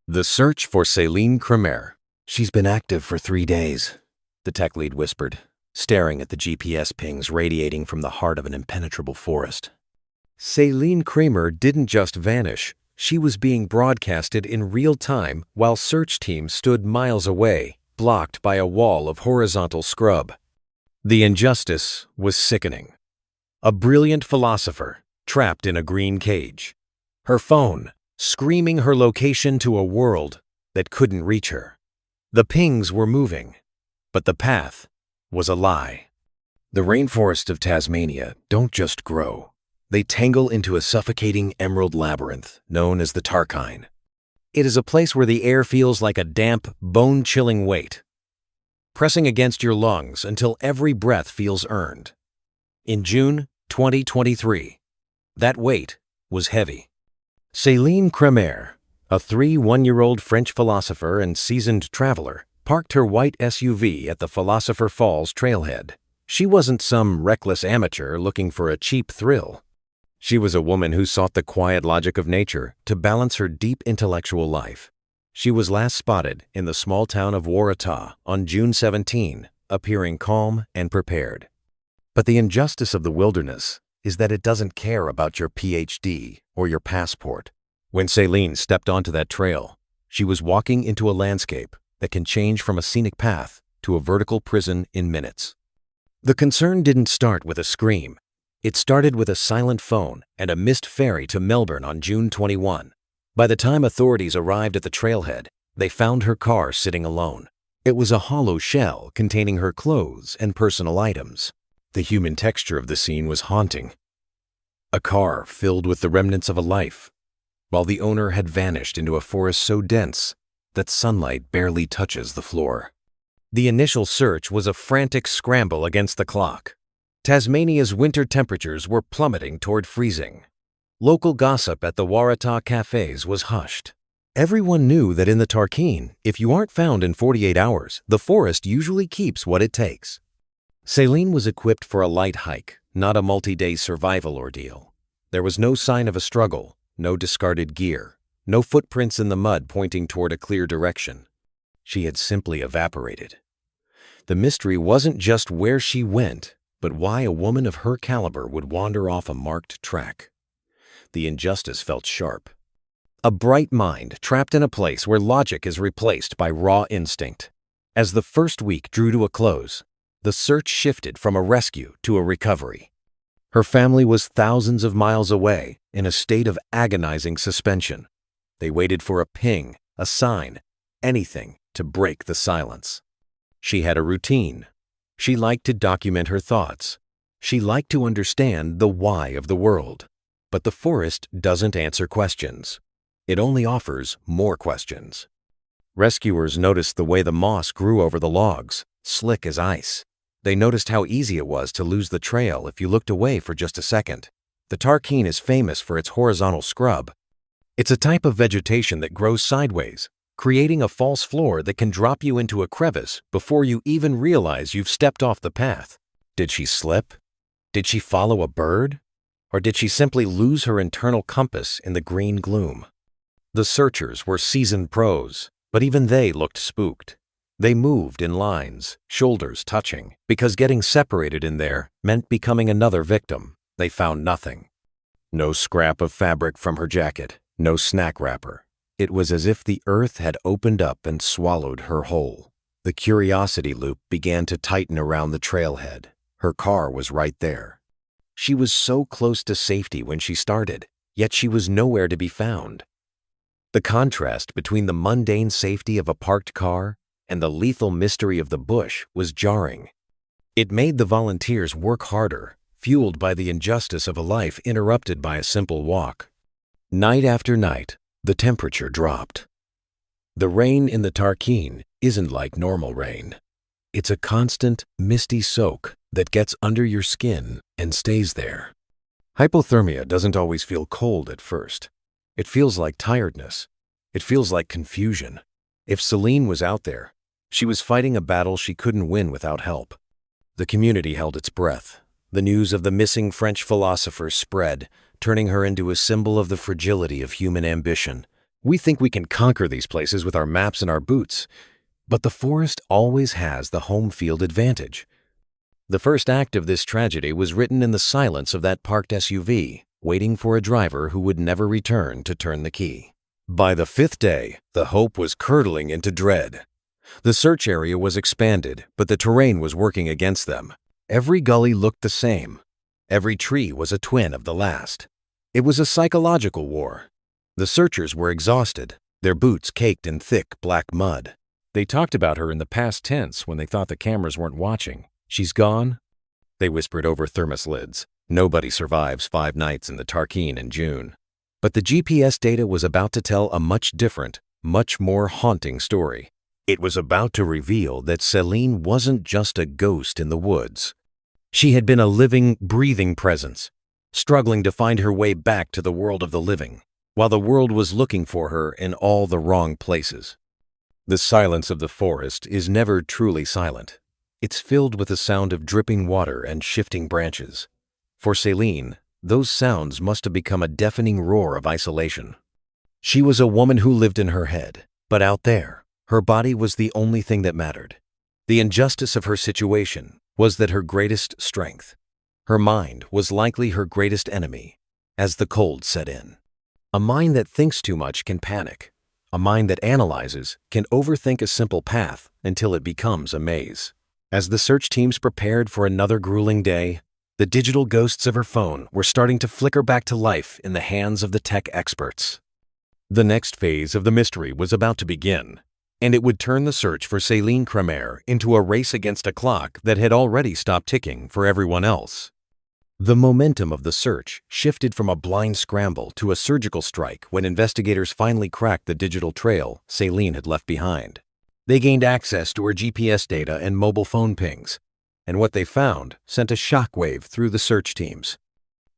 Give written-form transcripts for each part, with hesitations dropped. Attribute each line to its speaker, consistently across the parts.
Speaker 1: The search for Céline Cremer. "She's been active for 3 days," the tech lead whispered, staring at the GPS pings radiating from the heart of an impenetrable forest. Céline Cremer didn't just vanish. She was being broadcasted in real time while search teams stood miles away, blocked by a wall of horizontal scrub. The injustice was sickening. A brilliant philosopher, trapped in a green cage. Her phone, screaming her location to a world that couldn't reach her. The pings were moving, but the path was a lie. The rainforests of Tasmania don't just grow. They tangle into a suffocating emerald labyrinth known as the Tarkine. It is a place where the air feels like a damp, bone-chilling weight, pressing against your lungs until every breath feels earned. In June 2023, that weight was heavy. Céline Cremer, a 31-year-old French philosopher and seasoned traveler, parked her white SUV at the Philosopher Falls trailhead. She wasn't some reckless amateur looking for a cheap thrill. She was a woman who sought the quiet logic of nature to balance her deep intellectual life. She was last spotted in the small town of Waratah on June 17, appearing calm and prepared. But the injustice of the wilderness is that it doesn't care about your PhD or your passport. When Céline stepped onto that trail, she was walking into a landscape that can change from a scenic path to a vertical prison in minutes. The concern didn't start with a scream. It started with a silent phone and a missed ferry to Melbourne on June 21. By the time authorities arrived at the trailhead, they found her car sitting alone. It was a hollow shell containing her clothes and personal items. The human texture of the scene was haunting. A car filled with the remnants of a life, while the owner had vanished into a forest so dense that sunlight barely touches the floor. The initial search was a frantic scramble against the clock. Tasmania's winter temperatures were plummeting toward freezing. Local gossip at the Waratah cafes was hushed. Everyone knew that in the Tarkine, if you aren't found in 48 hours, the forest usually keeps what it takes. Céline was equipped for a light hike, not a multi-day survival ordeal. There was no sign of a struggle, no discarded gear, no footprints in the mud pointing toward a clear direction. She had simply evaporated. The mystery wasn't just where she went, but why a woman of her caliber would wander off a marked track. The injustice felt sharp. A bright mind trapped in a place where logic is replaced by raw instinct. As the first week drew to a close, the search shifted from a rescue to a recovery. Her family was thousands of miles away in a state of agonizing suspension. They waited for a ping, a sign, anything to break the silence. She had a routine. She liked to document her thoughts. She liked to understand the why of the world. But the forest doesn't answer questions. It only offers more questions. Rescuers noticed the way the moss grew over the logs, slick as ice. They noticed how easy it was to lose the trail if you looked away for just a second. The Tarkine is famous for its horizontal scrub. It's a type of vegetation that grows sideways, creating a false floor that can drop you into a crevice before you even realize you've stepped off the path. Did she slip? Did she follow a bird? Or did she simply lose her internal compass in the green gloom? The searchers were seasoned pros, but even they looked spooked. They moved in lines, shoulders touching, because getting separated in there meant becoming another victim. They found nothing. No scrap of fabric from her jacket, no snack wrapper. It was as if the earth had opened up and swallowed her whole. The curiosity loop began to tighten around the trailhead. Her car was right there. She was so close to safety when she started, yet she was nowhere to be found. The contrast between the mundane safety of a parked car and the lethal mystery of the bush was jarring. It made the volunteers work harder, fueled by the injustice of a life interrupted by a simple walk. Night after night, the temperature dropped. The rain in the Tarkine isn't like normal rain. It's a constant, misty soak that gets under your skin and stays there. Hypothermia doesn't always feel cold at first. It feels like tiredness. It feels like confusion. If Céline was out there, she was fighting a battle she couldn't win without help. The community held its breath. The news of the missing French philosopher spread, turning her into a symbol of the fragility of human ambition. We think we can conquer these places with our maps and our boots, but the forest always has the home field advantage. The first act of this tragedy was written in the silence of that parked SUV, waiting for a driver who would never return to turn the key. By the fifth day, the hope was curdling into dread. The search area was expanded, but the terrain was working against them. Every gully looked the same. Every tree was a twin of the last. It was a psychological war. The searchers were exhausted, their boots caked in thick black mud. They talked about her in the past tense when they thought the cameras weren't watching. "She's gone?" They whispered over thermos lids. Nobody survives 5 nights in the Tarkine in June. But the GPS data was about to tell a much different, much more haunting story. It was about to reveal that Céline wasn't just a ghost in the woods. She had been a living, breathing presence, struggling to find her way back to the world of the living, while the world was looking for her in all the wrong places. The silence of the forest is never truly silent. It's filled with the sound of dripping water and shifting branches. For Céline, those sounds must have become a deafening roar of isolation. She was a woman who lived in her head, but out there, her body was the only thing that mattered. The injustice of her situation was that her greatest strength. Her mind was likely her greatest enemy, as the cold set in. A mind that thinks too much can panic. A mind that analyzes can overthink a simple path until it becomes a maze. As the search teams prepared for another grueling day, the digital ghosts of her phone were starting to flicker back to life in the hands of the tech experts. The next phase of the mystery was about to begin, and it would turn the search for Céline Cremer into a race against a clock that had already stopped ticking for everyone else. The momentum of the search shifted from a blind scramble to a surgical strike when investigators finally cracked the digital trail Céline had left behind. They gained access to her GPS data and mobile phone pings, and what they found sent a shockwave through the search teams.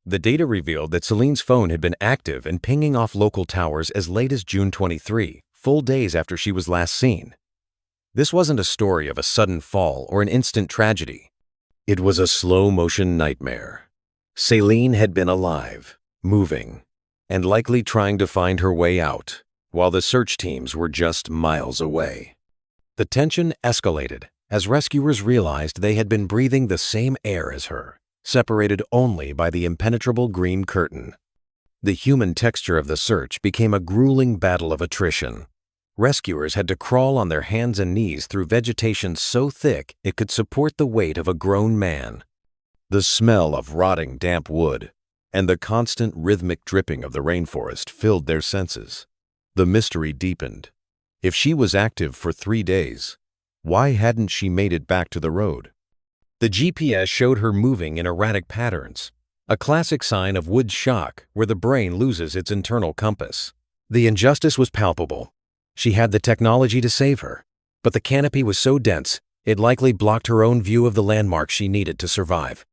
Speaker 1: The data revealed that Céline's phone had been active and pinging off local towers as late as June 23, full days after she was last seen. This wasn't a story of a sudden fall or an instant tragedy. It was a slow-motion nightmare. Céline had been alive, moving, and likely trying to find her way out, while the search teams were just miles away. The tension escalated as rescuers realized they had been breathing the same air as her, separated only by the impenetrable green curtain. The human texture of the search became a grueling battle of attrition. Rescuers had to crawl on their hands and knees through vegetation so thick it could support the weight of a grown man. The smell of rotting damp wood and the constant rhythmic dripping of the rainforest filled their senses. The mystery deepened. If she was active for 3 days, why hadn't she made it back to the road? The GPS showed her moving in erratic patterns, a classic sign of wood shock where the brain loses its internal compass. The injustice was palpable. She had the technology to save her, but the canopy was so dense it likely blocked her own view of the landmarks she needed to survive.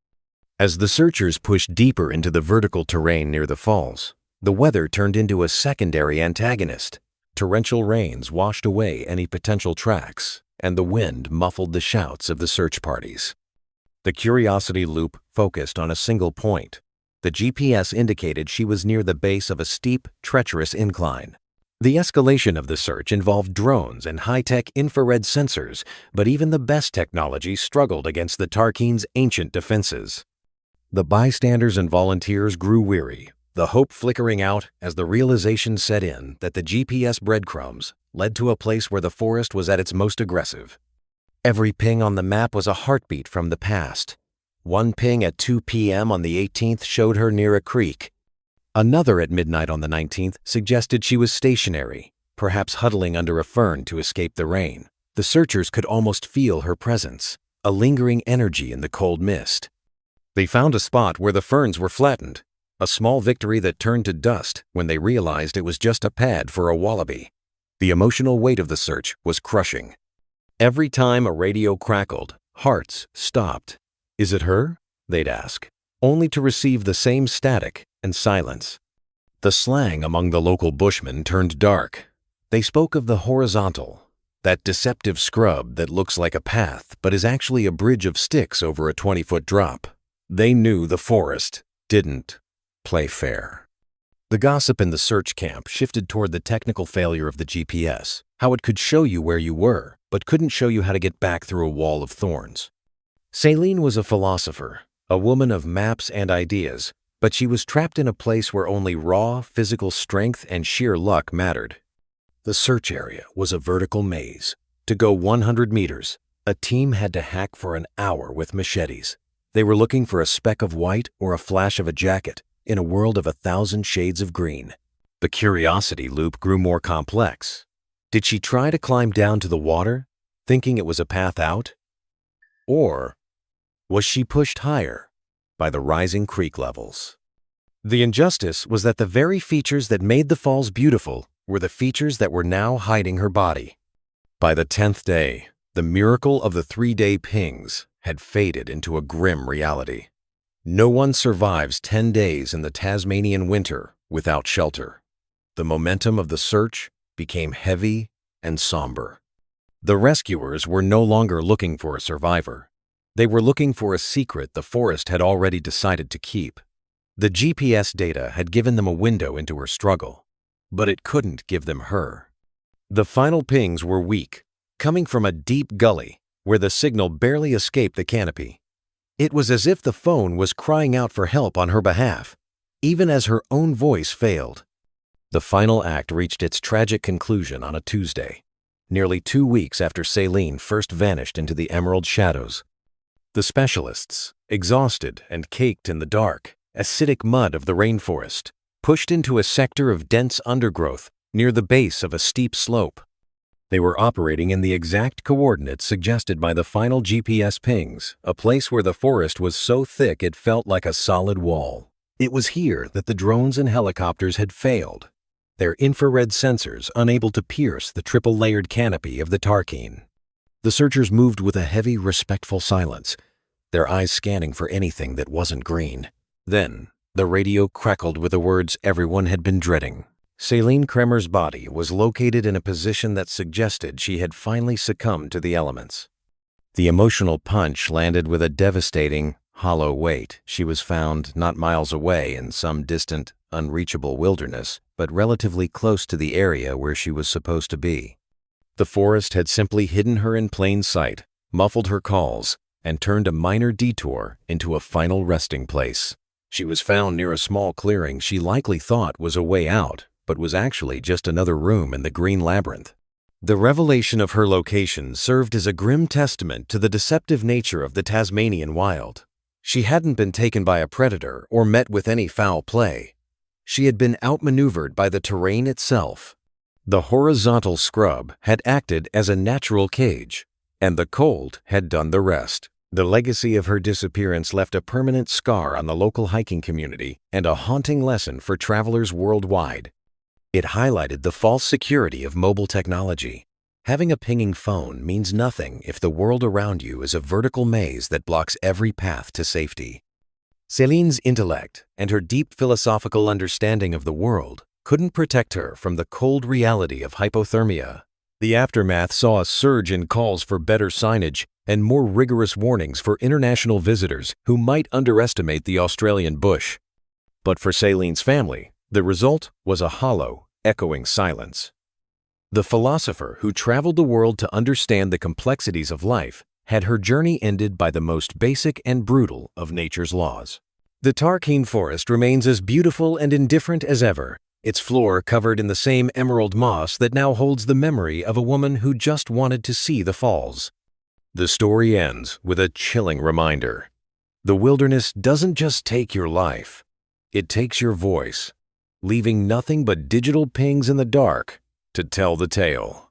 Speaker 1: As the searchers pushed deeper into the vertical terrain near the falls, the weather turned into a secondary antagonist. Torrential rains washed away any potential tracks, and the wind muffled the shouts of the search parties. The curiosity loop focused on a single point. The GPS indicated she was near the base of a steep, treacherous incline. The escalation of the search involved drones and high-tech infrared sensors, but even the best technology struggled against the Tarkine's ancient defenses. The bystanders and volunteers grew weary, the hope flickering out as the realization set in that the GPS breadcrumbs led to a place where the forest was at its most aggressive. Every ping on the map was a heartbeat from the past. One ping at 2 p.m. on the 18th showed her near a creek. Another at midnight on the 19th suggested she was stationary, perhaps huddling under a fern to escape the rain. The searchers could almost feel her presence, a lingering energy in the cold mist. They found a spot where the ferns were flattened, a small victory that turned to dust when they realized it was just a pad for a wallaby. The emotional weight of the search was crushing. Every time a radio crackled, hearts stopped. "Is it her?" they'd ask, only to receive the same static and silence. The slang among the local bushmen turned dark. They spoke of the horizontal, that deceptive scrub that looks like a path but is actually a bridge of sticks over a 20-foot drop. They knew the forest didn't play fair. The gossip in the search camp shifted toward the technical failure of the GPS, how it could show you where you were, but couldn't show you how to get back through a wall of thorns. Céline was a philosopher, a woman of maps and ideas, but she was trapped in a place where only raw, physical strength and sheer luck mattered. The search area was a vertical maze. To go 100 meters, a team had to hack for an hour with machetes. They were looking for a speck of white or a flash of a jacket in a world of 1,000 shades of green. The curiosity loop grew more complex. Did she try to climb down to the water, thinking it was a path out? Or was she pushed higher by the rising creek levels? The injustice was that the very features that made the falls beautiful were the features that were now hiding her body. By the 10th day, the miracle of the 3-day pings had faded into a grim reality. No one survives 10 days in the Tasmanian winter without shelter. The momentum of the search became heavy and somber. The rescuers were no longer looking for a survivor. They were looking for a secret the forest had already decided to keep. The GPS data had given them a window into her struggle, but it couldn't give them her. The final pings were weak, coming from a deep gully where the signal barely escaped the canopy. It was as if the phone was crying out for help on her behalf, even as her own voice failed. The final act reached its tragic conclusion on a Tuesday, nearly 2 weeks after Céline first vanished into the emerald shadows. The specialists, exhausted and caked in the dark, acidic mud of the rainforest, pushed into a sector of dense undergrowth near the base of a steep slope. They were operating in the exact coordinates suggested by the final GPS pings, a place where the forest was so thick it felt like a solid wall. It was here that the drones and helicopters had failed, their infrared sensors unable to pierce the triple-layered canopy of the Tarkine. The searchers moved with a heavy, respectful silence, their eyes scanning for anything that wasn't green. Then, the radio crackled with the words everyone had been dreading. Céline Cremer's body was located in a position that suggested she had finally succumbed to the elements. The emotional punch landed with a devastating, hollow weight. She was found not miles away in some distant, unreachable wilderness, but relatively close to the area where she was supposed to be. The forest had simply hidden her in plain sight, muffled her calls, and turned a minor detour into a final resting place. She was found near a small clearing she likely thought was a way out, but was actually just another room in the green labyrinth. The revelation of her location served as a grim testament to the deceptive nature of the Tasmanian wild. She hadn't been taken by a predator or met with any foul play. She had been outmaneuvered by the terrain itself. The horizontal scrub had acted as a natural cage, and the cold had done the rest. The legacy of her disappearance left a permanent scar on the local hiking community and a haunting lesson for travelers worldwide. It highlighted the false security of mobile technology. Having a pinging phone means nothing if the world around you is a vertical maze that blocks every path to safety. Céline's intellect and her deep philosophical understanding of the world couldn't protect her from the cold reality of hypothermia. The aftermath saw a surge in calls for better signage and more rigorous warnings for international visitors who might underestimate the Australian bush. But for Céline's family, the result was a hollow, echoing silence. The philosopher who traveled the world to understand the complexities of life had her journey ended by the most basic and brutal of nature's laws. The Tarkine forest remains as beautiful and indifferent as ever, its floor covered in the same emerald moss that now holds the memory of a woman who just wanted to see the falls. The story ends with a chilling reminder. The wilderness doesn't just take your life, it takes your voice, leaving nothing but digital pings in the dark to tell the tale.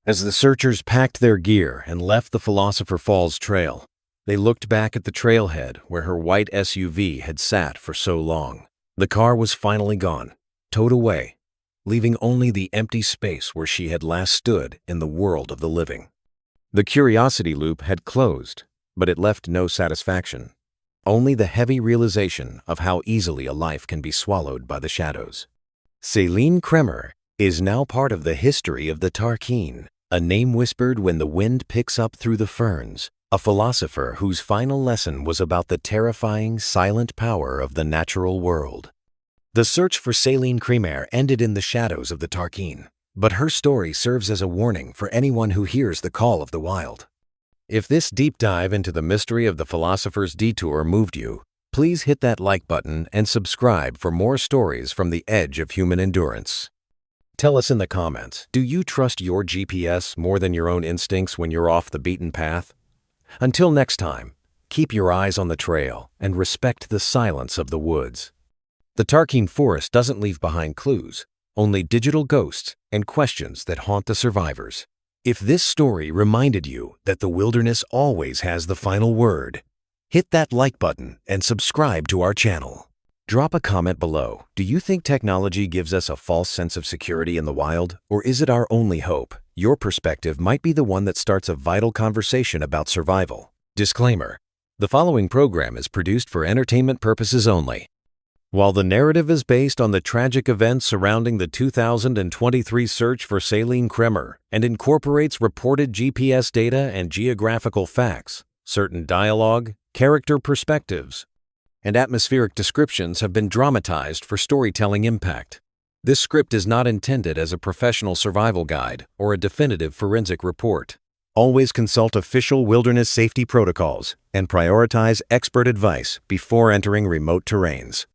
Speaker 1: As the searchers packed their gear and left the Philosopher Falls trail, they looked back at the trailhead where her white SUV had sat for so long. The car was finally gone, towed away, leaving only the empty space where she had last stood in the world of the living. The curiosity loop had closed, but it left no satisfaction. Only the heavy realization of how easily a life can be swallowed by the shadows. Céline Cremer is now part of the history of the Tarkine, a name whispered when the wind picks up through the ferns, a philosopher whose final lesson was about the terrifying, silent power of the natural world. The search for Céline Cremer ended in the shadows of the Tarkine, but her story serves as a warning for anyone who hears the call of the wild. If this deep dive into the mystery of the philosopher's detour moved you, please hit that like button and subscribe for more stories from the edge of human endurance. Tell us in the comments, do you trust your GPS more than your own instincts when you're off the beaten path? Until next time, keep your eyes on the trail and respect the silence of the woods. The Tarkine forest doesn't leave behind clues, only digital ghosts and questions that haunt the survivors. If this story reminded you that the wilderness always has the final word, hit that like button and subscribe to our channel. Drop a comment below. Do you think technology gives us a false sense of security in the wild, or is it our only hope? Your perspective might be the one that starts a vital conversation about survival. Disclaimer: the following program is produced for entertainment purposes only. While the narrative is based on the tragic events surrounding the 2023 search for Céline Cremer and incorporates reported GPS data and geographical facts, certain dialogue, character perspectives, and atmospheric descriptions have been dramatized for storytelling impact. This script is not intended as a professional survival guide or a definitive forensic report. Always consult official wilderness safety protocols and prioritize expert advice before entering remote terrains.